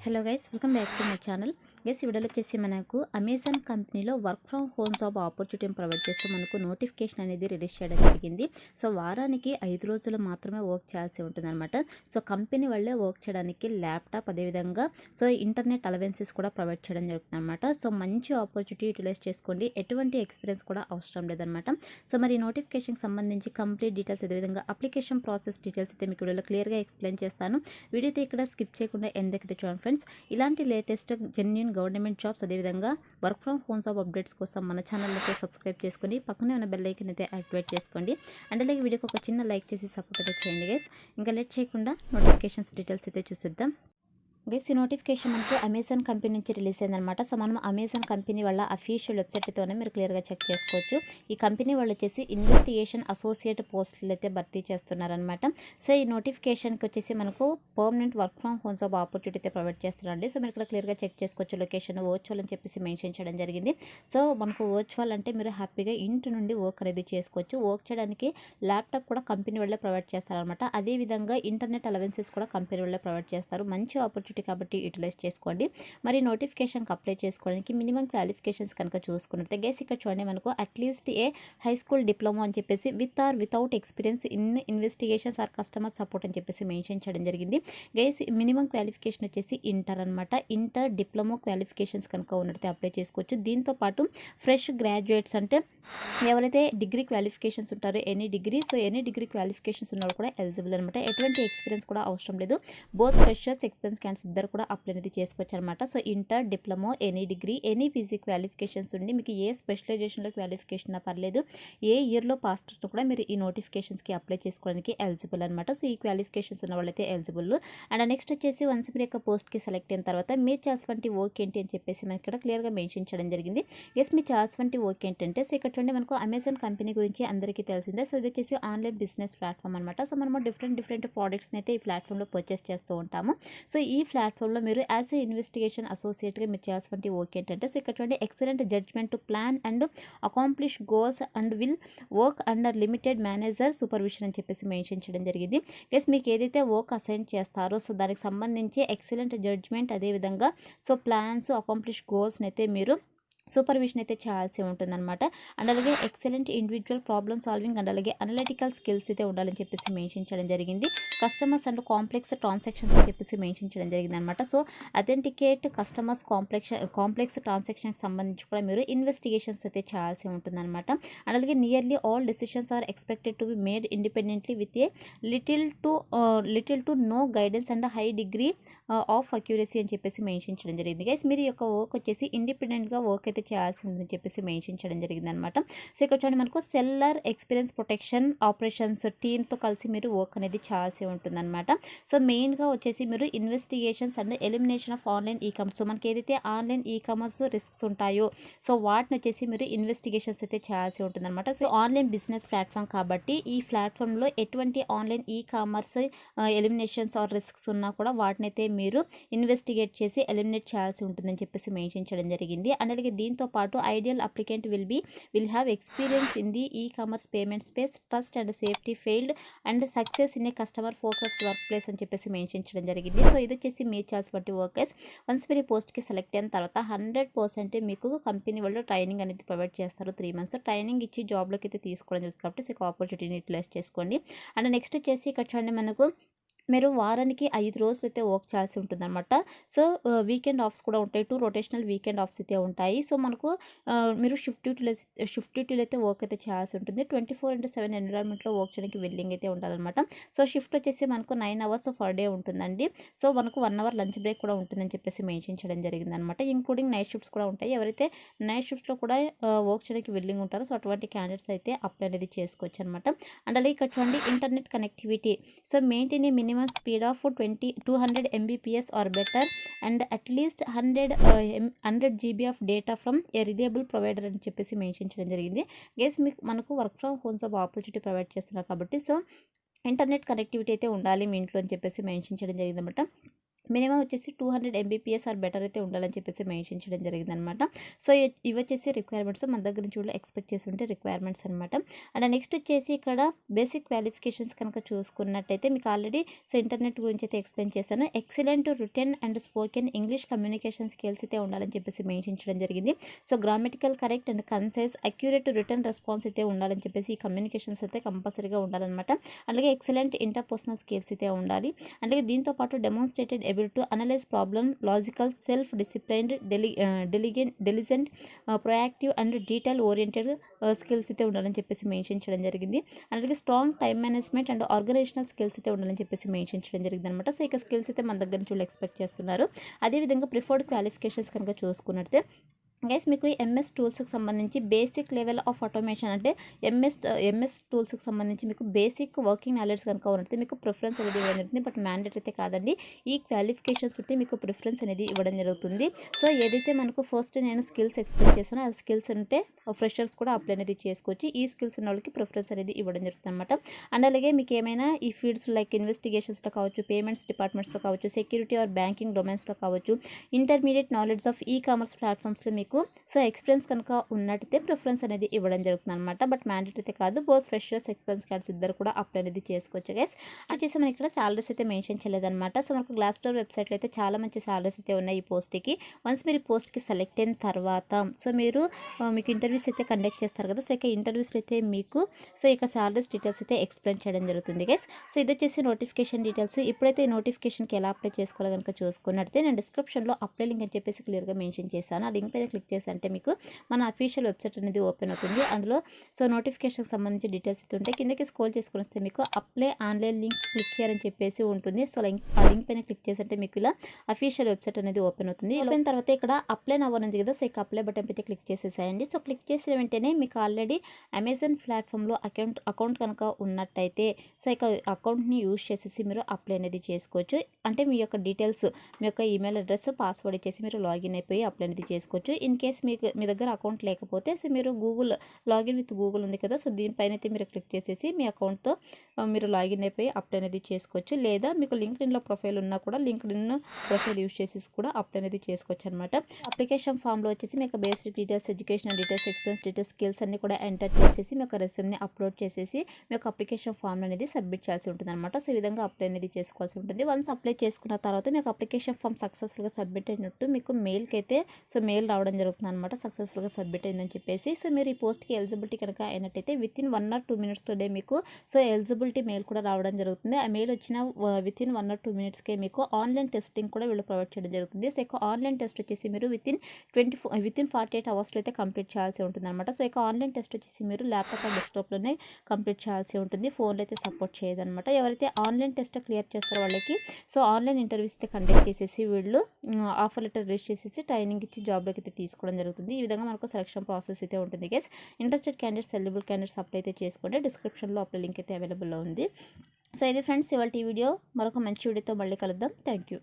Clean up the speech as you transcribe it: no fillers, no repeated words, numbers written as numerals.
Hello guys, welcome back to my channel. Guys, ఈ వీడియోలో వచ్చేసి మనకు అమెజాన్ కంపెనీలో వర్క్ ఫ్రమ్ హోమ్ జాబ్ ఆపర్చునిటీని ప్రొవైడ్ చేస్తూ మనకు నోటిఫికేషన్ అనేది రిలీజ్ చేయడం జరిగింది. సో వారానికి 5 రోజులు మాత్రమే వర్క్ చేయాల్సి ఉంటుందన్నమాట. సో కంపెనీ వాళ్ళే వర్క్ చేయడానికి ల్యాప్టాప్, అదేవిధంగా సో ఇంటర్నెట్ అలవెన్సెస్ కూడా ప్రొవైడ్ చేయడం జరుగుతుందన్నమాట. సో మంచి ఆపర్చునిటీ యూటిలైజ్ చేసుకోండి. ఎటువంటి ఎక్స్పీరియన్స్ కూడా అవసరం లేదనమాట. సో మరి నోటిఫికేషన్కి సంబంధించి కంప్లీట్ డీటెయిల్స్, అదేవిధంగా అప్లికేషన్ ప్రాసెస్ డీటెయిల్స్ అయితే మీకు వీడియోలో క్లియర్గా ఎక్స్ప్లెయిన్ చేస్తాను. వీడియో అయితే ఇక్కడ స్కిప్ చేయకుండా ఎండ్ దగ్గర చూడండి ఫ్రెండ్స్. ఇలాంటి లేటెస్ట్ జెన్యూన్ గవర్నమెంట్ జాబ్స్, అదేవిధంగా work from home job updates కోసం మన ఛానల్ అయితే సబ్స్క్రైబ్ చేసుకొని పక్కనే ఉన్న బెల్ ఐకాన్ అయితే యాక్టివేట్ చేసుకోండి. అండ్ అలాగే వీడియోకి ఒక చిన్న లైక్ చేసి సపోర్ట్ అయితే చేయండి గైస్. ఇంకా లేట్ చేయకుండా నోటిఫికేషన్స్ డీటెయిల్స్ అయితే చూసేద్దాం. గైస్, ఈ నోటిఫికేషన్ మనకు అమెజాన్ కంపెనీ నుంచి రిలీజ్ అయిందనమాట. సో మనం అమెజాన్ కంపెనీ వాళ్ళ అఫీషియల్ వెబ్సైట్తోనే మీరు క్లియర్గా చెక్ చేసుకోవచ్చు. ఈ కంపెనీ వాళ్ళు వచ్చేసి ఇన్వెస్టిగేషన్ అసోసియేట్ పోస్టులు అయితే భర్తీ చేస్తున్నారనమాట. సో ఈ నోటిఫికేషన్కి వచ్చేసి మనకు permanent work from home job opportunity అయితే ప్రొవైడ్ చేస్తున్నారండి. సో మీరు ఇక్కడ క్లియర్గా చెక్ చేసుకోవచ్చు. లొకేషన్ వర్చువల్ అని చెప్పేసి మెన్షన్ చేయడం జరిగింది. సో మనకు వర్చువల్ అంటే మీరు హ్యాపీగా ఇంటి నుండి వర్క్ అనేది చేసుకోవచ్చు. వర్క్ చేయడానికి ల్యాప్టాప్ కూడా కంపెనీ వాళ్ళే ప్రొవైడ్ చేస్తారనమాట. అదేవిధంగా ఇంటర్నెట్ అలవెన్సెస్ కూడా కంపెనీ వాళ్ళే ప్రొవైడ్ చేస్తారు. మంచి ఆపర్చునిటీ కాబట్టి యూటిలైజ్ చేసుకోండి. మరి నోటిఫికేషన్కి అప్లై చేసుకోవడానికి మినిమం క్వాలిఫికేషన్స్ కనుక చూసుకున్నట్టే గైస్, ఇక్కడ చూడండి మనకు at least a high school diploma అని చెప్పేసి with or without experience in investigations or customer support అని చెప్పేసి మెన్షన్ చేయడం జరిగింది. గైస్, మినిమం క్వాలిఫికేషన్ వచ్చేసి ఇంటర్ అనమాట. ఇంటర్ డిప్లొమా క్వాలిఫికేషన్స్ కనుక ఉన్నట్టు అప్లై చేసుకోవచ్చు. దీంతో పాటు ఫ్రెష్ గ్రాడ్యుయేట్స్ అంటే ఎవరైతే డిగ్రీ క్వాలిఫికేషన్స్ ఉంటారో any degree, so any degree qualifications ఉన్నవాళ్ళు కూడా ఎలిజిబుల్ అనమాట. ఎటువంటి ఎక్స్పీరియన్స్ కూడా అవసరం లేదు. బోత్ ఫ్రెషర్స్, ఎక్స్పీరియన్స్ క్యాండిడేట్స్ ఇద్దరు కూడా అప్లై అనేది చేసుకోవచ్చు అనమాట. So inter, diploma, any degree, any PG qualifications ఉండి మీకు ఏ స్పెషలైజేషన్లో క్వాలిఫికేషన్ పర్లేదు, ఏ ఇయర్లో పాస్ అవుట్ కూడా మీరు ఈ నోటిఫికేషన్స్కి అప్లై చేసుకోవడానికి ఎలిజిబుల్ అనమాట. సో ఈ క్వాలిఫికేషన్స్ ఉన్న వాళ్ళైతే ఎలిజిబుల్. అండ్ నెక్స్ట్ వచ్చేసి వన్స్ మీరు యొక్క పోస్ట్కి సెలెక్ట్ అయిన తర్వాత మీరు చేయాల్సినటువంటి వర్క్ ఏంటి అని చెప్పేసి మనకి ఇక్కడ క్లియర్గా మెన్షన్ చేయడం జరిగింది. ఎస్, మీరు చేయాల్సినటువంటి వర్క్ ఏంటంటే, సో ఇక్కడ చూడండి మనకు అమెజాన్ కంపెనీ గురించి అందరికీ తెలిసిందే. సో ఇది వచ్చేసి ఆన్లైన్ బిజినెస్ ప్లాట్ఫామ్ అనమాట. సో మనము డిఫరెంట్ ప్రోడక్ట్స్ని అయితే ఈ ప్లాట్ఫామ్లో పర్చేస్ చేస్తూ ఉంటాము. సో ఈ ప్లాట్ఫామ్లో మీరు యాజ్ ఏ ఇన్వెస్టిగేషన్ అసోసియేట్గా మీరు చేయాల్సినటువంటి వర్క్ ఏంటంటే, సో ఇక్కడ చూడండి excellent judgement to plan and accomplish goals and will work under limited manager supervision అని చెప్పేసి మెన్షన్ చేయడం జరిగింది. గెస్, మీకు ఏదైతే వర్క్ అసైన్ చేస్తారో సో దానికి సంబంధించి ఎక్సలెంట్ జడ్జ్మెంట్, అదేవిధంగా సో ప్లాన్స్, అకాంప్లిష్ గోల్స్ని అయితే మీరు సూపర్విజన్ అయితే చేయాల్సి ఉంటుందన్నమాట. అండ్ అలాగే excellent individual problem solving and అలాగే అనలిటికల్ స్కిల్స్ అయితే ఉండాలని చెప్పేసి మెన్షన్ చేయడం జరిగింది. కస్టమర్స్ అండ్ కాంప్లెక్స్ ట్రాన్సాక్షన్స్ అని చెప్పేసి మెన్షన్ చేయడం జరిగింది అనమాట. సో అథెంటికేట్ కస్టమర్స్ కాంప్లెక్స్ ట్రాన్సాక్షన్కి సంబంధించి కూడా మీరు ఇన్వెస్టిగేషన్స్ అయితే చేయాల్సి ఉంటుందన్నమాట. అండ్ అలాగే nearly all decisions are expected to be made independently with a little to no guidance and high degree of accuracy అని చెప్పేసి మెన్షన్ చేయడం జరిగింది. గైస్, మీరు యొక్క వర్క్ వచ్చేసి ఇండిపెండెంట్గా వర్క్ అయితే చేయాల్సి ఉందని చెప్పేసి మెన్షన్ చేయడం జరిగింది అనమాట. సో ఇక్కడ చూడండి మనకు సెల్లర్ ఎక్స్పీరియన్స్ ప్రొటెక్షన్ ఆపరేషన్స్ టీమ్తో కలిసి మీరు వర్క్ అనేది చేయాల్సి ఉంటుందన్నమాట. సో మెయిన్గా వచ్చేసి మీరు investigations and elimination of online e commerce, so మనకి ఏదైతే ఆన్లైన్ ఈ కామర్స్ రిస్క్స్ ఉంటాయో సో వాటిని వచ్చేసి మీరు ఇన్వెస్టిగేషన్స్ అయితే చేయాల్సి ఉంటుందన్నమాట. సో ఆన్లైన్ బిజినెస్ ప్లాట్ఫామ్ కాబట్టి ఈ ప్లాట్ఫామ్లో ఎటువంటి online e commerce eliminations are risks ఉన్నా కూడా వాటిని అయితే మీరు ఇన్వెస్టిగేట్ చేసి ఎలిమినేట్ చేయాల్సి ఉంటుందని చెప్పేసి మెన్షన్ చేయడం జరిగింది. అండ్ అలాగే దీంతో పాటు ideal applicant will have experience in the e commerce payment space, trust and safety, failed and success in a customer focused work place అని చెప్పేసి మెన్షన్ చేయడం జరిగింది. సో ఇది వచ్చేసి మీరు చేయాల్సినటువంటి వర్కర్స్. వన్స్ మీరు పోస్ట్కి సెలెక్ట్ అయిన తర్వాత 100% మీకు కంపెనీ వాళ్ళు ట్రైనింగ్ అనేది ప్రొవైడ్ చేస్తారు. 3 months ట్రైనింగ్ ఇచ్చి జాబ్లోకి అయితే తీసుకోవడం జరుగుతుంది కాబట్టి సో ఆపర్చునిటీని యూటిలైజ్ చేసుకోండి. అండ్ నెక్స్ట్ వచ్చేసి ఇక్కడ చూడండి మనకు మీరు వారానికి 5 రోజులు అయితే వర్క్ చేయాల్సి ఉంటుందన్నమాట. సో వీకెండ్ ఆఫ్స్ కూడా ఉంటాయి. 2 రొటేషనల్ వీకెండ్ ఆఫ్స్ అయితే ఉంటాయి. సో మనకు మీరు షిఫ్ట్ డ్యూటీలు అయితే వర్క్ అయితే చేయాల్సి ఉంటుంది. 24/7 ఎన్విరాన్మెంట్లో వర్క్ చేయడానికి విల్లింగ్ అయితే ఉండాలన్నమాట. సో షిఫ్ట్ వచ్చేసి మనకు 9 hours పర్ డే ఉంటుందండి. సో మనకు 1 hour లంచ్ బ్రేక్ కూడా ఉంటుందని చెప్పేసి మెన్షన్ చేయడం జరిగిందనమాట. ఇంక్లూడింగ్ నైట్ షిఫ్ట్స్ కూడా ఉంటాయి. ఎవరైతే నైట్ షిఫ్ట్స్లో కూడా వర్క్ చేయడానికి విల్లింగ్ ఉంటారో సో అటువంటి క్యాండిడేట్స్ అయితే అప్లై అనేది చేసుకోవచ్చు అనమాట. అండ్ అలాగే ఇక్కడ చూడండి internet connectivity. So maintain a minimum speed of 200 Mbps or better and at least 100 GB of data from A reliable provider అని చెప్పేసి మెన్షన్ చేయడం జరిగింది. గైస్, మీకు మనకు work from home job opportunity provide చేస్తున్నారు కాబట్టి సో ఇంటర్నెట్ కనెక్టివిటీ అయితే ఉండాలి మీ ఇంట్లో అని చెప్పేసి మెన్షన్ చేయడం జరిగింది అనమాట. మినిమం వచ్చేసి 200 ఎంబీపీఎస్ ఆర్ బెటర్ అయితే ఉండాలని చెప్పేసి మెన్షన్ చేయడం జరిగిందనమాట. సో ఇవి వచ్చేసి రిక్వైర్మెంట్స్ మన దగ్గర నుంచి కూడా ఎక్స్పెక్ట్ చేసి ఉంటే రిక్వైర్మెంట్స్ అనమాట. అండ్ నెక్స్ట్ వచ్చేసి ఇక్కడ బేసిక్ క్వాలిఫికేషన్స్ కనుక చూసుకున్నట్టయితే మీకు ఆల్రెడీ సో ఇంటర్నెట్ గురించి అయితే ఎక్స్ప్లెయిన్ చేశాను. Excellent written and spoken English communication skills అయితే ఉండాలని చెప్పేసి మెన్షన్ చేయడం జరిగింది. So grammatical correct and concise accurate return response అయితే ఉండాలని చెప్పేసి ఈ కమ్యూనికేషన్స్ అయితే కంపల్సరీగా ఉండాలన్నమాట. అలాగే ఎక్సలెంట్ ఇంటర్పర్సనల్ స్కిల్స్ అయితే ఉండాలి. అలాగే దీంతో పాటు డెమోన్స్ట్రేటెడ్ to analyze problem, logical, self-disciplined, diligent, proactive and detail-oriented skills అయితే ఉండాలని చెప్పేసి మెన్షన్ చేయడం జరిగింది. అలాగే strong time management and organisational skills అయితే ఉండాలని చెప్పేసి మెన్షన్ చేయడం జరిగింది అనమాట. సో ఇక స్కిల్స్ అయితే మన దగ్గర నుంచి ఎక్స్పెక్ట్ చేస్తున్నారు. అదేవిధంగా ప్రిఫర్డ్ క్వాలిఫికేషన్స్ కనుక చూసుకున్నట్లయితే గైస్ మీకు ఎంఎస్ టూల్స్కి సంబంధించి బేసిక్ లెవెల్ ఆఫ్ ఆటోమేషన్ అంటే ఎంఎస్ టూల్స్కి సంబంధించి మీకు బేసిక్ వర్కింగ్ నాలెడ్జ్ కనుక ఉన్నట్లయితే మీకు ప్రిఫరెన్స్ అనేది ఇవ్వడం జరుగుతుంది. బట్ మ్యాండేట్ అయితే కాదండి. ఈ క్వాలిఫికేషన్స్ ఉంటే మీకు ప్రిఫరెన్స్ అనేది ఇవ్వడం జరుగుతుంది. సో ఏదైతే మనకు ఫస్ట్ నేను స్కిల్స్ ఎక్స్ప్లెయిన్ చేస్తానో ఆ స్కిల్స్ ఉంటే ఫ్రెషర్స్ కూడా అప్లై అనేది చేసుకోవచ్చు. ఈ స్కిల్స్ ఉన్న వాళ్ళకి ప్రిఫరెన్స్ అనేది ఇవ్వడం జరుగుతుంది అనమాట. అండ్ అలాగే మీకు ఏమైనా ఈ ఫీల్డ్స్ లైక్ ఇన్వెస్టిగేషన్స్లో కావచ్చు, పేమెంట్స్ డిపార్ట్మెంట్స్లో కావచ్చు, సెక్యూరిటీ ఆర్ బ్యాంకింగ్ డొమైన్స్లో కావచ్చు, intermediate knowledge of e commerce ప్లాట్ఫామ్స్లో మీకు సో ఎక్స్పీరియన్స్ కనుక ఉన్నట్టయితే ప్రిఫరెన్స్ అనేది ఇవ్వడం జరుగుతుంది అనమాట. బట్ మ్యాండేట్ అయితే కాదు. బోత్ ఫ్రెషర్స్ ఎక్స్పీరియన్స్ కార్డ్స్ ఇద్దరు కూడా అప్లై అనేది చేసుకోవచ్చు గైస్. వచ్చేసి మనకి ఇక్కడ సాలరీస్ అయితే మెన్షన్ చేయలేదన్నమాట. సో మనకు గ్లాస్ డోర్ వెబ్సైట్లో అయితే చాలా మంచి సాలరీస్ అయితే ఉన్నాయి ఈ పోస్ట్కి. వన్స్ మీరు ఈ పోస్ట్కి సెలెక్ట్ అయిన తర్వాత సో మీకు ఇంటర్వ్యూస్ అయితే కండక్ట్ చేస్తారు కదా. సో ఇక ఇంటర్వ్యూస్లో అయితే మీకు సో ఇక సాలరీస్ డీటెయిల్స్ అయితే ఎక్స్ప్లెయిన్ చేయడం జరుగుతుంది గైస్. సో ఇది వచ్చేసి నోటిఫికేషన్ డీటెయిల్స్. ఇప్పుడైతే ఈ నోటిఫికేషన్కి ఎలా అప్లై చేసుకోవాలో కనుక చూసుకున్నట్టయితే నేను డిస్క్రిప్షన్లో అప్లై లింక్ అని చెప్పేసి క్లియర్గా మెన్షన్ చేశాను. ఆ లింక్ పైన క్లిక్ చేసి అంటే మీకు మన అఫీషియల్ వెబ్సైట్ అనేది ఓపెన్ అవుతుంది. అందులో సో నోటిఫికేషన్కి సంబంధించి డీటెయిల్స్ అయితే ఉంటాయి. కిందకి స్క్రోల్ చేసుకుని వస్తే మీకు అప్లై ఆన్లైన్ లింక్ క్లిక్ చేయాలని చెప్పేసి ఉంటుంది. సో ఆ లింక్ పైన క్లిక్ చేసి అంటే మీకు ఇలా అఫీషియల్ వెబ్సైట్ అనేది ఓపెన్ అవుతుంది. ఓపెన్ తర్వాత ఇక్కడ అప్లై అవ్వనుంది కదా. సో ఇక అప్లై బటన్ అయితే క్లిక్ చేసేసేయండి. సో క్లిక్ చేసిన వెంటనే మీకు ఆల్రెడీ అమెజాన్ ప్లాట్ఫామ్లో అకౌంట్ కనుక ఉన్నట్టయితే సో ఇక అకౌంట్ని యూజ్ చేసేసి మీరు అప్లై అనేది చేసుకోవచ్చు. అంటే మీ యొక్క డీటెయిల్స్ మీ యొక్క ఈమెయిల్ అడ్రస్ పాస్వర్డ్ ఇచ్చేసి మీరు లాగిన్ అయిపోయి అప్లై అనేది చేసుకోవచ్చు. ఇన్ కేస్ మీ దగ్గర అకౌంట్ లేకపోతే సో మీరు లాగిన్ విత్ గూగుల్ ఉంది కదా. సో దీనిపైన అయితే మీరు క్లిక్ చేసేసి మీ అకౌంట్తో మీరు లాగిన్ అయిపోయి అప్లై అనేది చేసుకోవచ్చు. లేదా మీకు లింక్డ్ఇన్లో ప్రొఫైల్ ఉన్నా కూడా లింక్డ్ఇన్ ప్రొఫైల్ యూజ్ చేసేసి కూడా అప్లై అనేది చేసుకోవచ్చు అనమాట. అప్లికేషన్ ఫామ్లో వచ్చేసి మీకు basic details, educational details, experience details, skills అన్ని కూడా ఎంటర్ చేసేసి మీ యొక్క రెజ్యూమ్ని అప్లోడ్ చేసేసి మీ యొక్క అప్లికేషన్ ఫామ్ అనేది సబ్మిట్ చేయాల్సి ఉంటుంది అనమాట. సో ఈ విధంగా అప్లై అనేది చేసుకోవాల్సి ఉంటుంది. వన్స్ అప్లై చేసుకున్న తర్వాత మీకు అప్లికేషన్ ఫామ్ సక్సెస్ఫుల్గా సబ్మిట్ అయినట్టు మీకు మెయిల్కి అయితే సో మెయిల్ రావడం జరుగుతుంది అనమాట. సక్సెస్ఫుల్గా సబ్మిట్ అయిందని చెప్పేసి. సో మీరు ఈ పోస్ట్కి ఎలిజిబిలిటీ కనుక అయినట్టయితే విత్ ఇన్ 1 or 2 మినిట్స్లోనే మీకు సో ఎలిజిబిలిటీ మెయిల్ కూడా రావడం జరుగుతుంది. ఆ మెయిల్ వచ్చిన విత్ ఇన్ 1 or 2 మినిట్స్కే మీకు ఆన్లైన్ టెస్టింగ్ కూడా వీళ్ళు ప్రొవైడ్ చేయడం జరుగుతుంది. సో ఇక ఆన్లైన్ టెస్ట్ వచ్చేసి మీరు విత్ ఇన్ 48 అవర్స్లో అయితే కంప్లీట్ చేయాల్సి ఉంటుంది అనమాట. సో ఇక ఆన్లైన్ టెస్ట్ వచ్చేసి మీరు ల్యాప్టాప్ అండ్ డెస్క్టాప్లోనే కంప్లీట్ చేయాల్సి ఉంటుంది. ఫోన్లో అయితే సపోర్ట్ చేయదనమాట. ఎవరైతే ఆన్లైన్ టెస్ట్ క్లియర్ చేస్తారో వాళ్ళకి సో ఆన్లైన్ ఇంటర్వ్యూస్ అయితే కండక్ట్ చేసేసి వీళ్ళు ఆఫర్ లెటర్ రిలీజ్ చేసేసి ట్రైనింగ్ ఇచ్చి జాబ్లోకి అయితే తీసుకోవడం జరుగుతుంది. ఈ విధంగా మనకు సెలక్షన్ ప్రాసెస్ అయితే ఉంటుంది guys. Interested candidates, eligible candidates apply అయితే చేసుకోండి. డిస్క్రిప్షన్లో అప్లై లింక్ అయితే అవైలబుల్లో ఉంది. సో ఇది ఫ్రెండ్స్ ఇవాళ ఈ వీడియో. మరొక మంచి వీడియోతో మళ్ళీ కలుద్దాం. Thank you.